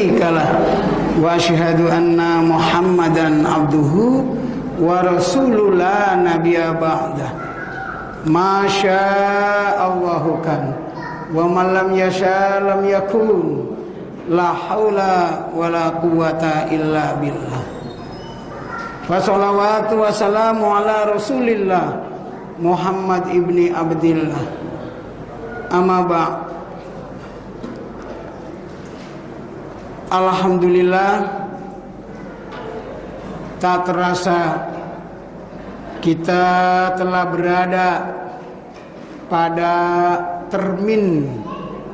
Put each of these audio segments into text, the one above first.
syarikalah wa asyhadu anna Muhammadan abduhu wa rasuluhu la nabiyya ba'dah. Masya Allahu kan wa man lam yasha lam yakun, la haula wa la quwata illa billah. Wa salawatu wa salamu ala rasulillah Muhammad ibni Abdillah. Amma ba'd. Alhamdulillah, tak terasa kita telah berada pada termin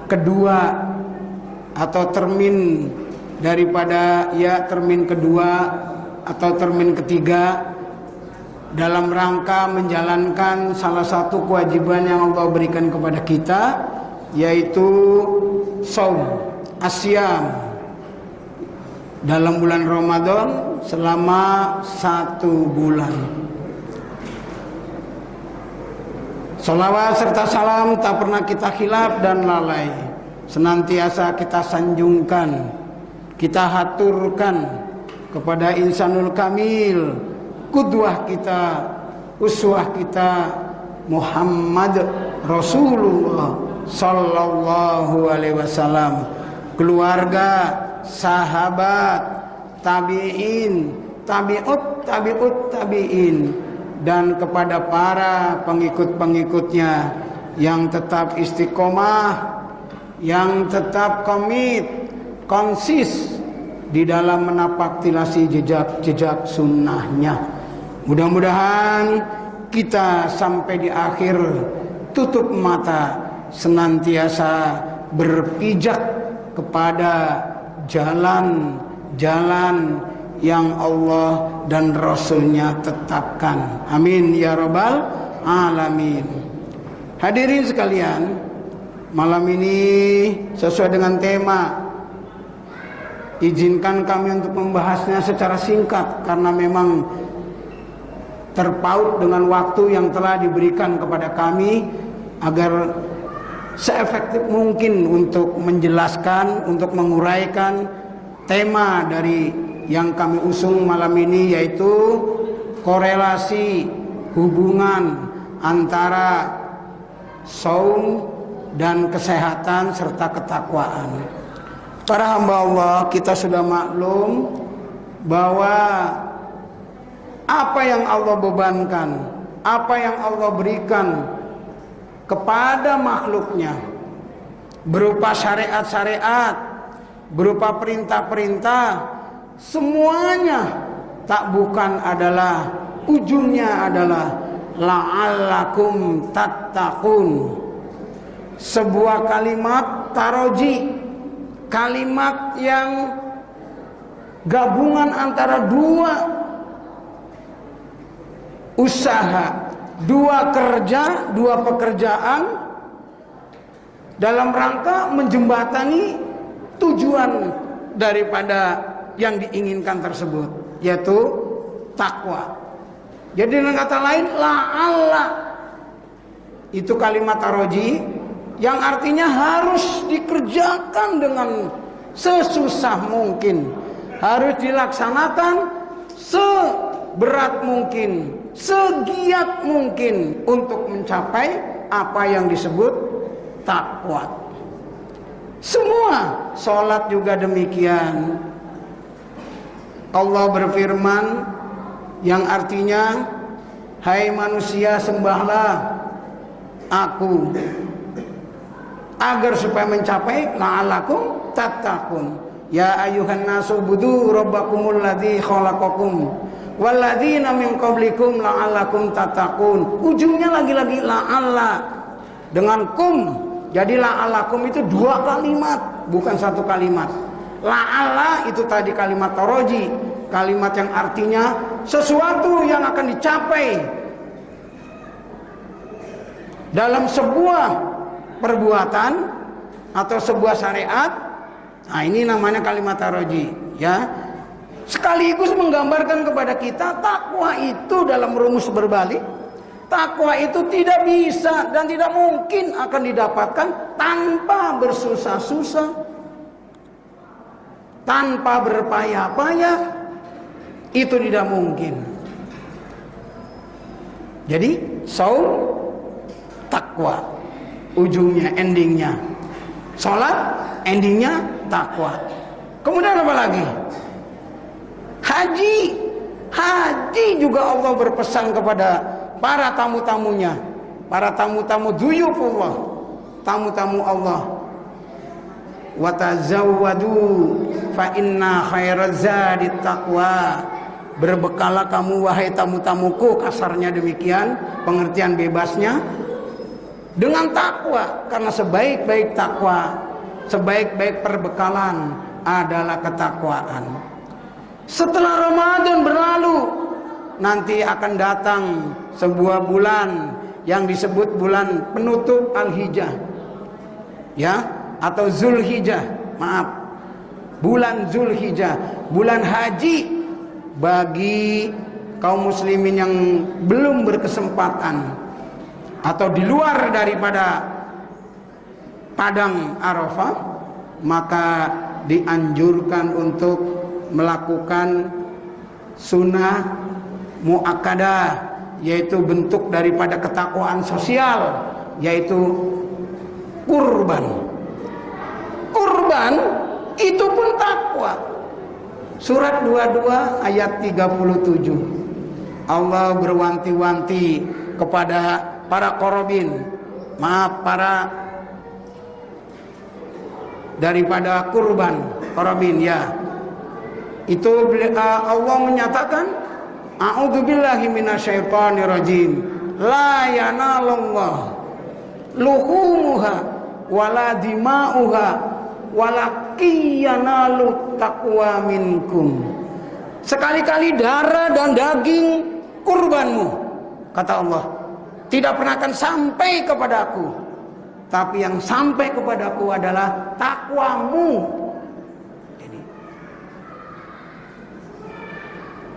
kedua atau termin daripada termin kedua atau termin ketiga dalam rangka menjalankan salah satu kewajiban yang Allah berikan kepada kita, yaitu shaum asyam dalam bulan Ramadan selama 1 bulan. Salawat serta salam tak pernah kita khilaf dan lalai, senantiasa kita sanjungkan, kita haturkan kepada insanul kamil, qudwah kita, uswah kita, Muhammad Rasulullah sallallahu alaihi wasallam, keluarga, sahabat, tabi'in, tabi'ut tabi'in, dan kepada para pengikut-pengikutnya yang tetap istiqomah, yang tetap konsis di dalam menapaktilasi jejak-jejak sunnahnya. Mudah-mudahan kita sampai di akhir tutup mata senantiasa berpijak kepada jalan-jalan yang Allah dan Rasulnya tetapkan. Amin ya rabbal alamin. Hadirin sekalian, malam ini sesuai dengan tema, izinkan kami untuk membahasnya secara singkat karena memang terpaut dengan waktu yang telah diberikan kepada kami agar seefektif mungkin untuk menjelaskan, untuk menguraikan tema dari yang kami usung malam ini, yaitu korelasi hubungan antara shaum dan kesehatan serta ketakwaan. Para hamba Allah, kita sudah maklum bahwa apa yang Allah bebankan, apa yang Allah berikan kepada makhluknya berupa syariat-syariat, berupa perintah-perintah, semuanya tak bukan adalah, ujungnya adalah la'allakum tattaqun. Sebuah kalimat taroji, kalimat yang gabungan antara dua usaha, dua kerja, dua pekerjaan dalam rangka menjembatani tujuan daripada yang diinginkan tersebut, yaitu takwa. Jadi dengan kata lain, la'alla itu kalimat taroji yang artinya harus dikerjakan dengan sesusah mungkin, harus dilaksanakan seberat mungkin, segiat mungkin untuk mencapai apa yang disebut takwa. Semua sholat juga demikian. Allah berfirman yang artinya, hai manusia, sembahlah aku agar supaya mencapai la'allakum tattaqun. Ya ayyuhan nasu budu rabbakumul ladzi khalaqakum walladzina min qablikum la'allakum tattaqun. Ujungnya lagi-lagi la'alla dengan kum. Jadi la'allakum itu dua kalimat, bukan satu kalimat. La'alla itu tadi kalimat taroji, kalimat yang artinya sesuatu yang akan dicapai dalam sebuah perbuatan atau sebuah syariat. Nah, ini namanya kalimat taroji, ya. Sekaligus menggambarkan kepada kita takwa itu dalam rumus berbalik. Takwa itu tidak bisa dan tidak mungkin akan didapatkan tanpa bersusah-susah, tanpa berpayah-payah, itu tidak mungkin. Jadi saum takwa, ujungnya, endingnya salat, endingnya takwa. Kemudian apa lagi? Haji. Haji juga Allah berpesan kepada para tamu-tamunya, para tamu-tamu duyufullah, tamu-tamu Allah. Wa tazawwadu fa inna khairaz zadi taqwa. Berbekalah kamu wahai tamu-tamuku, kasarnya demikian, pengertian bebasnya, dengan takwa, karena sebaik-baik takwa, sebaik-baik perbekalan adalah ketakwaan. Setelah Ramadan berlalu, nanti akan datang sebuah bulan yang disebut bulan penutup Al-Hijjah, ya, atau Zulhijjah, maaf, bulan Zulhijjah, bulan haji bagi kaum muslimin yang belum berkesempatan atau di luar daripada padang Arafah, maka dianjurkan untuk melakukan sunnah muakkadah, yaitu bentuk daripada ketakwaan sosial, yaitu kurban. Kurban itu pun takwa. Surat 22 ayat 37. Allah berwanti-wanti kepada para korobin, maaf, para daripada kurban, korobin, ya. Itu Allah menyatakan, a'udzubillahi minasyaitonirrajim, la yanalullah luhumuha wala dima'uha walaki yanalu taqwa minkum. Sekali-kali darah dan daging kurbanmu, kata Allah, tidak pernah akan sampai kepadaku, tapi yang sampai kepadaku adalah takwamu.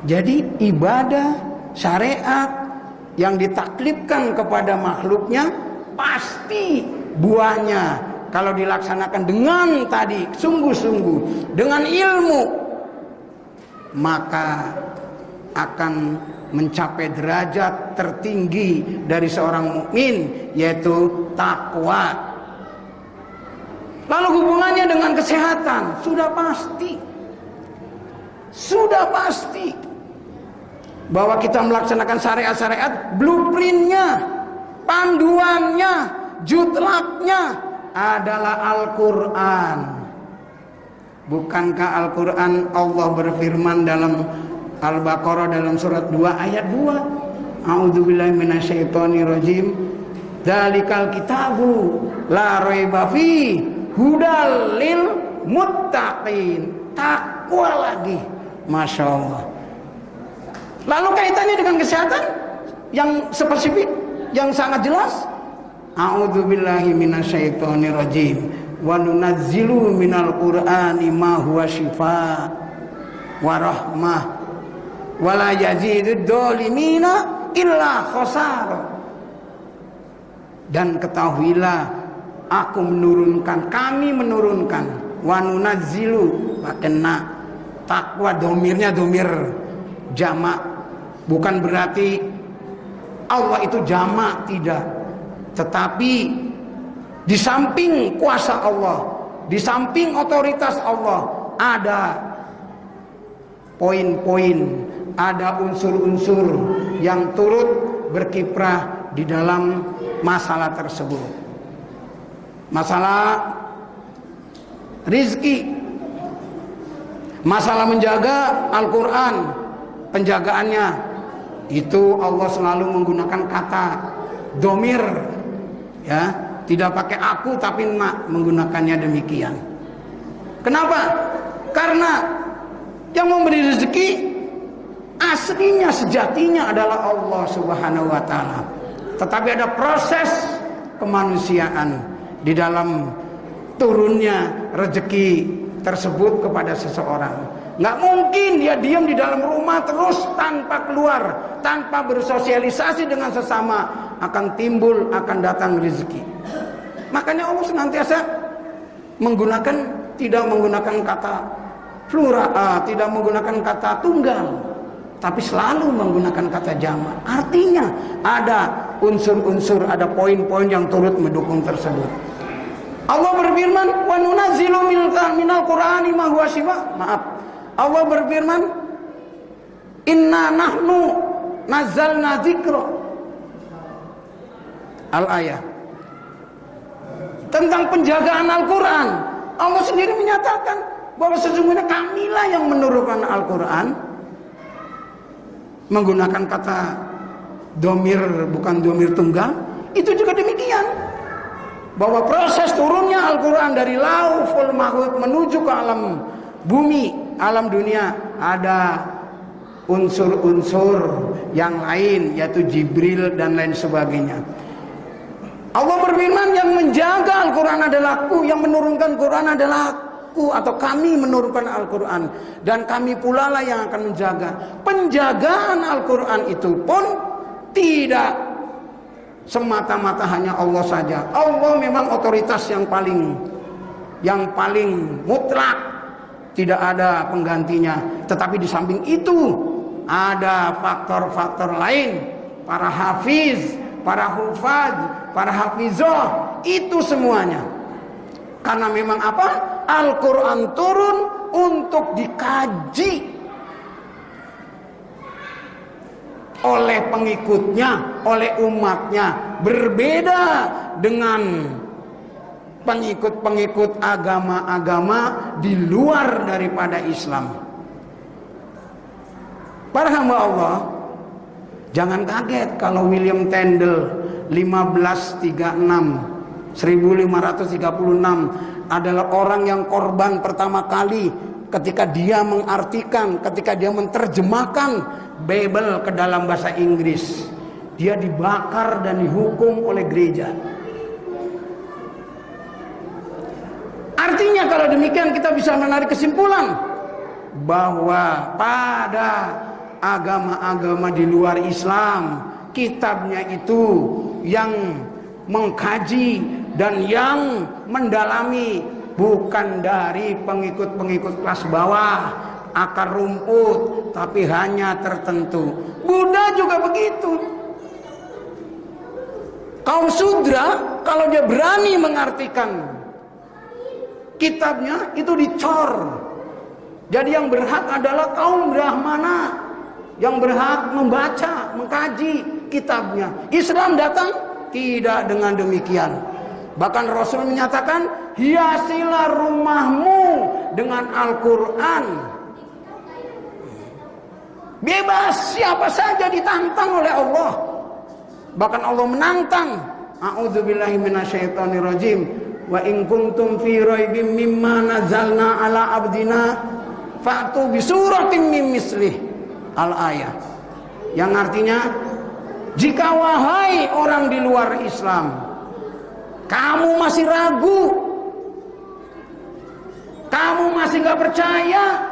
Jadi ibadah syariat yang ditaklifkan kepada makhluknya, pasti buahnya kalau dilaksanakan dengan tadi sungguh-sungguh, dengan ilmu, maka akan mencapai derajat tertinggi dari seorang mukmin, yaitu takwa. Lalu hubungannya dengan kesehatan sudah pasti, bahwa kita melaksanakan syariat-syariat, blueprintnya, panduannya, jutlaknya adalah Al-Quran. Bukankah Al-Quran Allah berfirman dalam Al-Baqarah dalam surat 2 ayat 2, a'udzubillahi minasyaitonirrajim, dzalikal kitabu la raiba fi hudal lil muttaqin. Takwa lagi, masya Allah. Lalu kaitannya dengan kesehatan yang spesifik, yang sangat jelas, a'udzubillahi minasyaitonirrajim wa nunazzilu minal qur'ani ma huwa syifaa wa rahmah wa la yazidud dhalimina illa khasara. Dan ketahuilah, aku menurunkan, kami menurunkan, wa nunazzilu, kena takwa, domirnya domir jamak, bukan berarti Allah itu jamak, tidak. Tetapi di samping kuasa Allah, di samping otoritas Allah, ada poin-poin, ada unsur-unsur yang turut berkiprah di dalam masalah tersebut. Masalah rizki, masalah menjaga Al-Quran, penjagaannya itu Allah selalu menggunakan kata domir, ya, tidak pakai aku tapi mak, menggunakannya demikian. Kenapa? Karena yang memberi rezeki aslinya, sejatinya adalah Allah Subhanahu wa Ta'ala. Tetapi ada proses kemanusiaan di dalam turunnya rezeki tersebut kepada seseorang. Nggak mungkin dia diam di dalam rumah terus tanpa keluar, tanpa bersosialisasi dengan sesama, akan timbul, akan datang rezeki. Makanya Allah senantiasa tidak menggunakan kata tidak menggunakan kata tunggal, tapi selalu menggunakan kata jamak. Artinya ada unsur-unsur, ada poin-poin yang turut mendukung tersebut. Allah berfirman, wa nunazzilu minal Qur'ani ma huwa shifa. Maaf. Allah berfirman, inna nahnu nazzalna dzikra. Al-ayah. Tentang penjagaan Al-Qur'an, Allah sendiri menyatakan bahwa sesungguhnya kamilah yang menurunkan Al-Quran menggunakan kata domir, bukan domir tunggal. Itu juga demikian, bahwa proses turunnya Al-Quran dari Lauhul Mahfuz menuju ke alam bumi, alam dunia, ada unsur-unsur yang lain, yaitu Jibril dan lain sebagainya. Allah berfirman, yang menjaga Al-Quran adalah Aku, yang menurunkan Quran adalah Aku, atau kami menurunkan Al-Quran, dan kami pula lah yang akan menjaga. Penjagaan Al-Quran itu pun tidak semata-mata hanya Allah saja. Allah memang otoritas yang paling mutlak, tidak ada penggantinya. Tetapi di samping itu ada faktor-faktor lain, para hafiz, para hufaz, para hafizah, itu semuanya. Karena memang apa? Al-Quran turun untuk dikaji oleh pengikutnya, oleh umatnya. Berbeda dengan pengikut-pengikut agama-agama di luar daripada Islam. Para hamba Allah, jangan kaget kalau William Tyndale 1536 adalah orang yang korban pertama kali ketika dia mengartikan, ketika dia menerjemahkan Bible ke dalam bahasa Inggris. Dia dibakar dan dihukum oleh gereja. Artinya kalau demikian kita bisa menarik kesimpulan bahwa pada agama-agama di luar Islam, kitabnya itu yang mengkaji dan yang mendalami bukan dari pengikut-pengikut kelas bawah, akar rumput, tapi hanya tertentu. Buddha juga begitu. Kaum Sudra kalau dia berani mengartikan kitabnya itu dicor. Jadi yang berhak adalah kaum Brahmana, yang berhak membaca, mengkaji kitabnya. Islam datang tidak dengan demikian. Bahkan Rasul menyatakan, hiasilah rumahmu dengan Al-Quran. Bebas siapa saja ditantang oleh Allah. Bahkan Allah menantang, a'udzubillahi minasyaitonirrajim, wa in kuntum fi raibim mimma nazzalna ala abdina fa'tu bi suratin min mislih. Al-ayah, yang artinya, jika wahai orang di luar Islam, kamu masih ragu, kamu masih gak percaya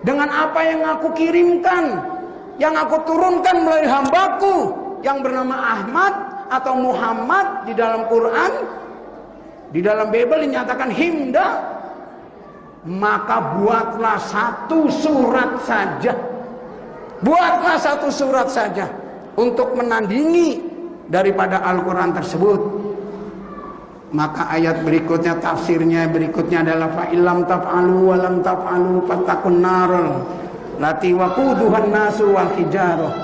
dengan apa yang aku kirimkan, yang aku turunkan melalui hambaku yang bernama Ahmad atau Muhammad di dalam Quran, di dalam Bible dinyatakan Himda, maka buatlah satu surat saja. Buatlah satu surat saja untuk menandingi daripada Al-Quran tersebut. Maka ayat berikutnya, tafsirnya berikutnya adalah fa illam taf'alu wa lam taf'alu fattaqun narul lati waquduhan nasu wal hijarah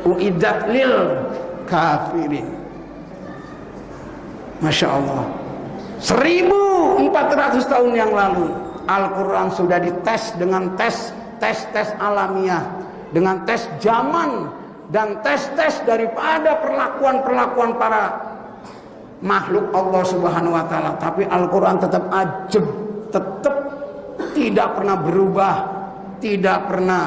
uiddat lil kafirin. Masya Allah, 1400 tahun yang lalu Al-Quran sudah dites dengan tes alamiah, dengan tes zaman dan tes daripada perlakuan para makhluk Allah Subhanahu wa taala. Tapi Al-Quran tetap ajab, tetap tidak pernah berubah, tidak pernah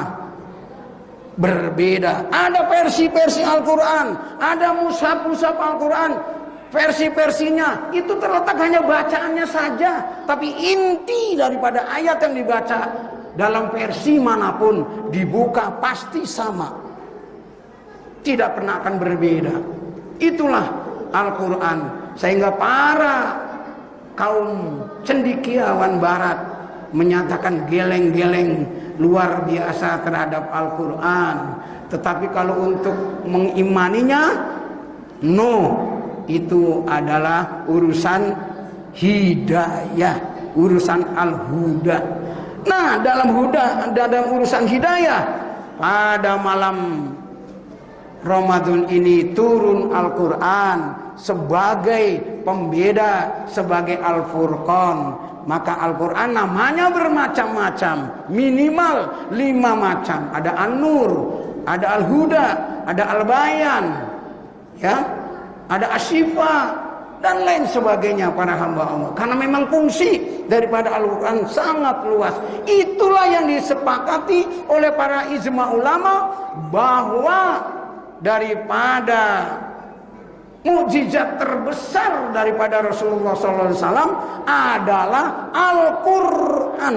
berbeda. Ada versi-versi Al-Quran, ada mushaf-mushaf Al-Quran, versi-versinya itu terletak hanya bacaannya saja, tapi inti daripada ayat yang dibaca dalam versi manapun dibuka pasti sama, tidak pernah akan berbeda. Itulah Al-Quran. Sehingga para kaum cendekiawan barat menyatakan geleng-geleng luar biasa terhadap Al-Quran. Tetapi kalau untuk mengimaninya, no, itu adalah urusan hidayah, urusan al-huda. Nah, dalam urusan hidayah, pada malam Ramadan ini turun Al-Quran sebagai pembeda, sebagai Al-Furqan. Maka Al-Quran namanya bermacam-macam, minimal 5 macam. Ada An-Nur, ada Al-Huda, ada Al-Bayan, ya, ada Asyifa, dan lain sebagainya para hamba Allah. Karena memang fungsi daripada Al-Quran sangat luas. Itulah yang disepakati oleh para ijma ulama, bahwa daripada mukjizat terbesar daripada Rasulullah SAW adalah Al-Quran.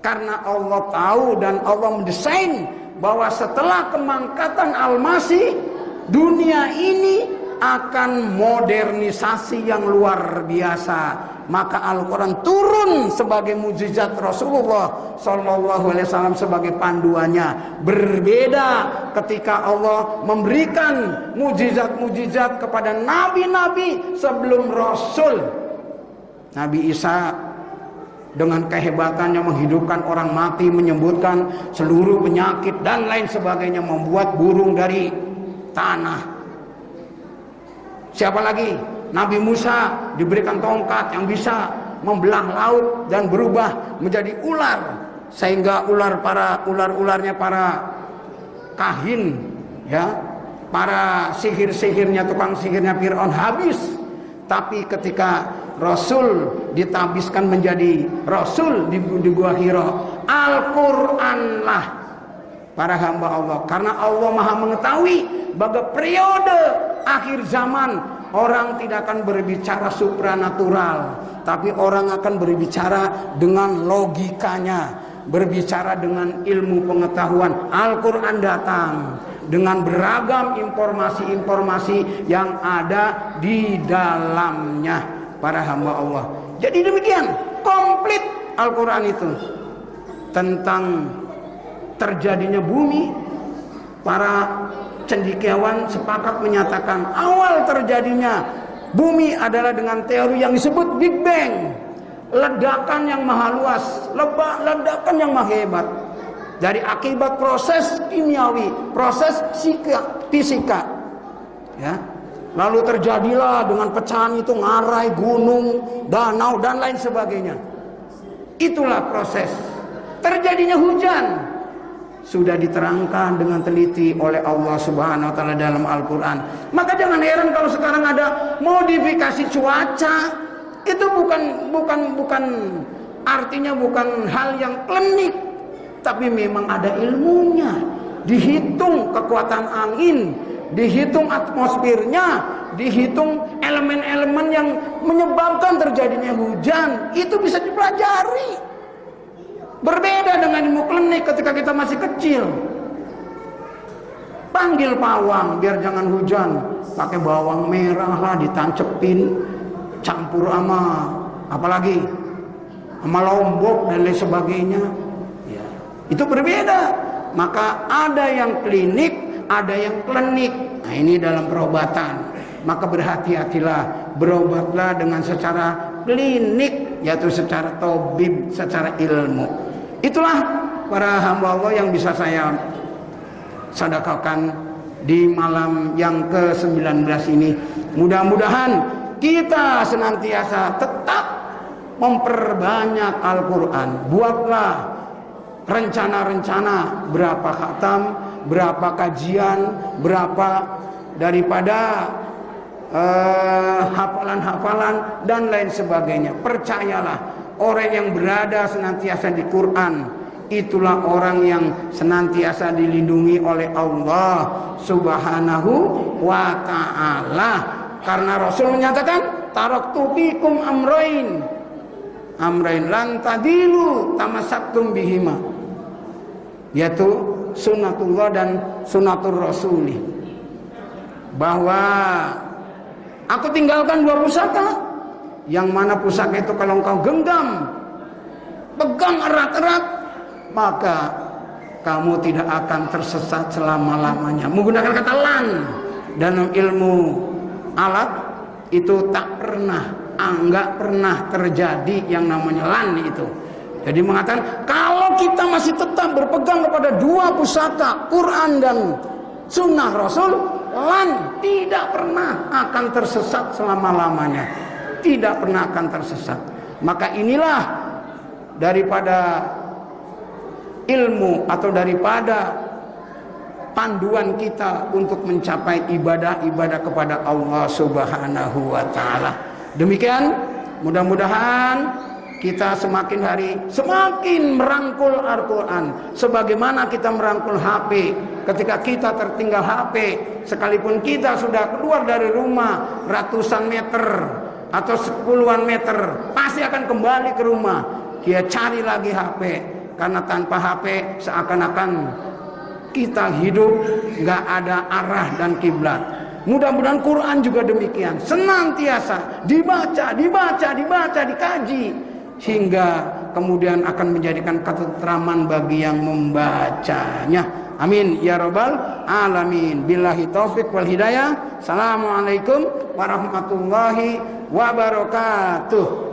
Karena Allah tahu dan Allah mendesain bahwa setelah kemangkatan Al-Masih, dunia ini akan modernisasi yang luar biasa. Maka Al-Quran turun sebagai mukjizat Rasulullah SAW sebagai panduannya. Berbeda ketika Allah memberikan mukjizat-mukjizat kepada nabi-nabi sebelum Rasul. Nabi Isa dengan kehebatannya menghidupkan orang mati, menyembuhkan seluruh penyakit dan lain sebagainya, membuat burung dari tanah. Siapa lagi? Nabi Musa diberikan tongkat yang bisa membelah laut dan berubah menjadi ular, sehingga ularnya para kahin, ya, para sihir-sihirnya, tukang sihirnya Fir'aun habis. Tapi ketika Rasul ditabiskan menjadi Rasul di Gua Hira, Al-Quranlah para hamba Allah. Karena Allah Maha mengetahui bahwa periode akhir zaman orang tidak akan berbicara supranatural, tapi orang akan berbicara dengan logikanya, berbicara dengan ilmu pengetahuan. Al-Quran datang dengan beragam informasi-informasi yang ada di dalamnya para hamba Allah. Jadi demikian komplit Al-Quran itu tentang terjadinya bumi. Para cendekiawan sepakat menyatakan awal terjadinya bumi adalah dengan teori yang disebut Big Bang, ledakan yang maha luas, ledakan yang maha hebat dari akibat proses kimiawi, proses fisika, ya. Lalu terjadilah dengan pecahan itu ngarai gunung, danau dan lain sebagainya. Itulah proses terjadinya hujan. Sudah diterangkan dengan teliti oleh Allah Subhanahu wa taala dalam Al-Quran. Maka jangan heran kalau sekarang ada modifikasi cuaca. Itu bukan artinya bukan hal yang klinik, tapi memang ada ilmunya. Dihitung kekuatan angin, dihitung atmosfernya, dihitung elemen-elemen yang menyebabkan terjadinya hujan. Itu bisa dipelajari. Berbeda dengan ilmu klinik ketika kita masih kecil. Panggil pawang biar jangan hujan, pakai bawang merah lah ditancepin, campur sama apalagi sama lombok dan lain sebagainya, ya, itu berbeda. Maka ada yang klinik, ada yang klinik. Nah, ini dalam perobatan. Maka berhati-hatilah, berobatlah dengan secara klinik, yaitu secara tabib, secara ilmu. Itulah para hamba Allah yang bisa saya sedekahkan di malam yang ke-19 ini. Mudah-mudahan kita senantiasa tetap memperbanyak Al-Quran. Buatlah rencana-rencana, berapa khatam, berapa kajian, berapa daripada hafalan-hafalan dan lain sebagainya. Percayalah, orang yang berada senantiasa di Quran, itulah orang yang senantiasa dilindungi oleh Allah Subhanahu wa ta'ala. Karena Rasul menyatakan, taraktu fikum amrain lan tadilu tamassaktum bihima, yaitu sunnatullah dan sunnatur rasuli. Bahwa aku tinggalkan 2 pusaka, yang mana pusaka itu kalau engkau genggam pegang erat-erat, maka kamu tidak akan tersesat selama-lamanya. Menggunakan kata lan dalam ilmu alat itu tak pernah, enggak pernah terjadi yang namanya lan itu. Jadi mengatakan kalau kita masih tetap berpegang kepada dua pusaka, Quran dan Sunnah Rasul, lan tidak pernah akan tersesat selama-lamanya. Tidak pernah akan tersesat. Maka inilah daripada ilmu atau daripada panduan kita untuk mencapai ibadah-ibadah kepada Allah Subhanahu wa taala. Demikian, mudah-mudahan kita semakin hari semakin merangkul Al-Quran. Sebagaimana kita merangkul HP. Ketika kita tertinggal HP, sekalipun kita sudah keluar dari rumah ratusan meter atau sepuluhan meter, pasti akan kembali ke rumah. Dia cari lagi HP. Karena tanpa HP seakan-akan kita hidup nggak ada arah dan kiblat. Mudah-mudahan Quran juga demikian, senantiasa dibaca, dikaji, hingga kemudian akan menjadikan ketentraman bagi yang membacanya. Amin ya rabbal alamin. Billahi taufik wal hidayah. Assalamualaikum warahmatullahi wabarakatuh.